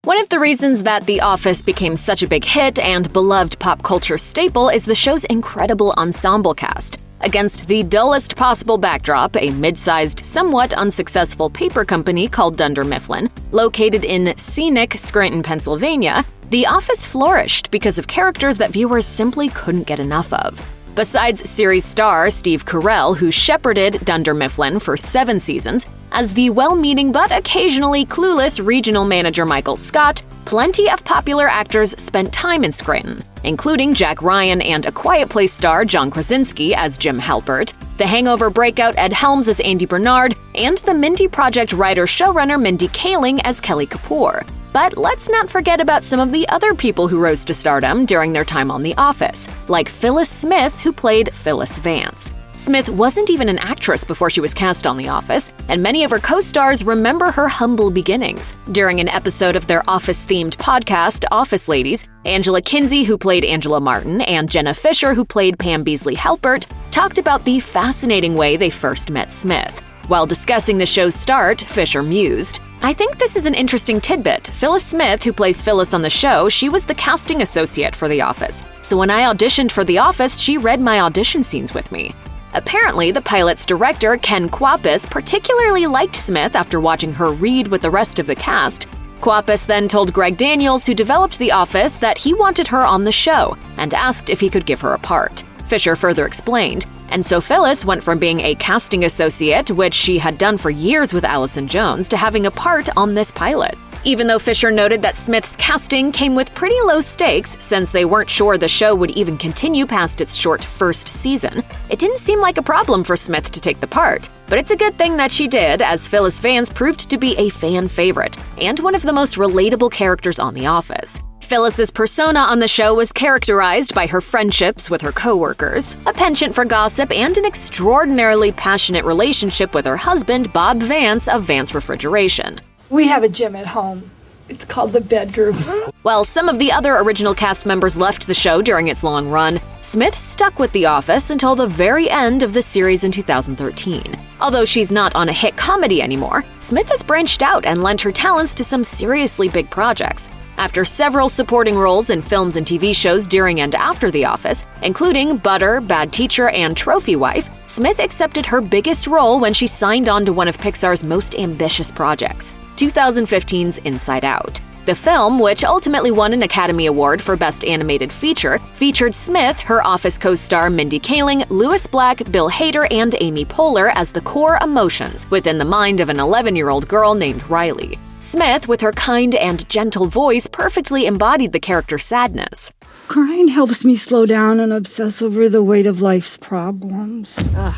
One of the reasons that The Office became such a big hit and beloved pop culture staple is the show's incredible ensemble cast. Against the dullest possible backdrop, a mid-sized, somewhat unsuccessful paper company called Dunder Mifflin, located in scenic Scranton, Pennsylvania, The Office flourished because of characters that viewers simply couldn't get enough of. Besides series star Steve Carell, who shepherded Dunder Mifflin for 7 seasons, as the well-meaning but occasionally clueless regional manager Michael Scott, plenty of popular actors spent time in Scranton, including Jack Ryan and A Quiet Place star John Krasinski as Jim Halpert, The Hangover breakout Ed Helms as Andy Bernard, and the Mindy Project writer-showrunner Mindy Kaling as Kelly Kapoor. But let's not forget about some of the other people who rose to stardom during their time on The Office, like Phyllis Smith, who played Phyllis Vance. Smith wasn't even an actress before she was cast on The Office, and many of her co-stars remember her humble beginnings. During an episode of their Office-themed podcast, Office Ladies, Angela Kinsey, who played Angela Martin, and Jenna Fischer, who played Pam Beasley Halpert, talked about the fascinating way they first met Smith. While discussing the show's start, Fisher mused, "I think this is an interesting tidbit. Phyllis Smith, who plays Phyllis on the show, she was the casting associate for The Office. So when I auditioned for The Office, she read my audition scenes with me." Apparently, the pilot's director, Ken Kwapis, particularly liked Smith after watching her read with the rest of the cast. Kwapis then told Greg Daniels, who developed The Office, that he wanted her on the show and asked if he could give her a part. Fisher further explained, "And so Phyllis went from being a casting associate, which she had done for years with Allison Jones, to having a part on this pilot." Even though Fisher noted that Smith's casting came with pretty low stakes since they weren't sure the show would even continue past its short first season, it didn't seem like a problem for Smith to take the part. But it's a good thing that she did, as Phyllis Vance proved to be a fan favorite and one of the most relatable characters on The Office. Phyllis's persona on the show was characterized by her friendships with her coworkers, a penchant for gossip, and an extraordinarily passionate relationship with her husband, Bob Vance of Vance Refrigeration. "We have a gym at home. It's called the bedroom." While some of the other original cast members left the show during its long run, Smith stuck with The Office until the very end of the series in 2013. Although she's not on a hit comedy anymore, Smith has branched out and lent her talents to some seriously big projects. After several supporting roles in films and TV shows during and after The Office, including Butter, Bad Teacher, and Trophy Wife, Smith accepted her biggest role when she signed on to one of Pixar's most ambitious projects, 2015's Inside Out. The film, which ultimately won an Academy Award for Best Animated Feature, featured Smith, her Office co-star Mindy Kaling, Louis Black, Bill Hader, and Amy Poehler as the core emotions within the mind of an 11-year-old girl named Riley. Smith, with her kind and gentle voice, perfectly embodied the character's sadness. "Crying helps me slow down and obsess over the weight of life's problems."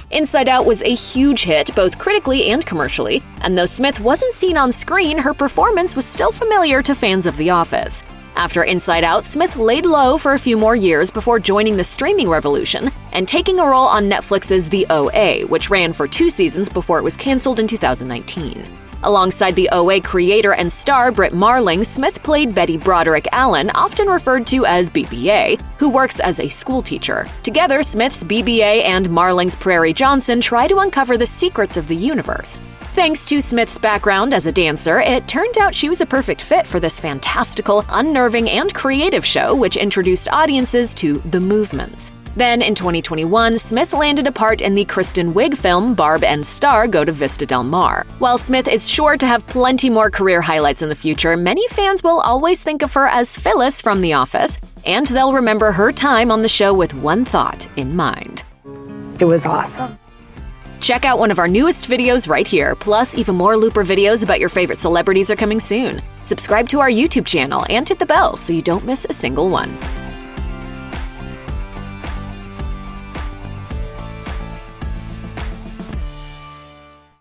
Inside Out was a huge hit, both critically and commercially, and though Smith wasn't seen on screen, her performance was still familiar to fans of The Office. After Inside Out, Smith laid low for a few more years before joining the streaming revolution and taking a role on Netflix's The OA, which ran for 2 seasons before it was canceled in 2019. Alongside the OA creator and star Britt Marling, Smith played Betty Broderick Allen, often referred to as BBA, who works as a schoolteacher. Together, Smith's BBA and Marling's Prairie Johnson try to uncover the secrets of the universe. Thanks to Smith's background as a dancer, it turned out she was a perfect fit for this fantastical, unnerving, and creative show, which introduced audiences to the movements. Then, in 2021, Smith landed a part in the Kristen Wiig film Barb and Star Go to Vista Del Mar. While Smith is sure to have plenty more career highlights in the future, many fans will always think of her as Phyllis from The Office, and they'll remember her time on the show with one thought in mind. It was awesome. Check out one of our newest videos right here, plus even more Looper videos about your favorite celebrities are coming soon. Subscribe to our YouTube channel and hit the bell so you don't miss a single one.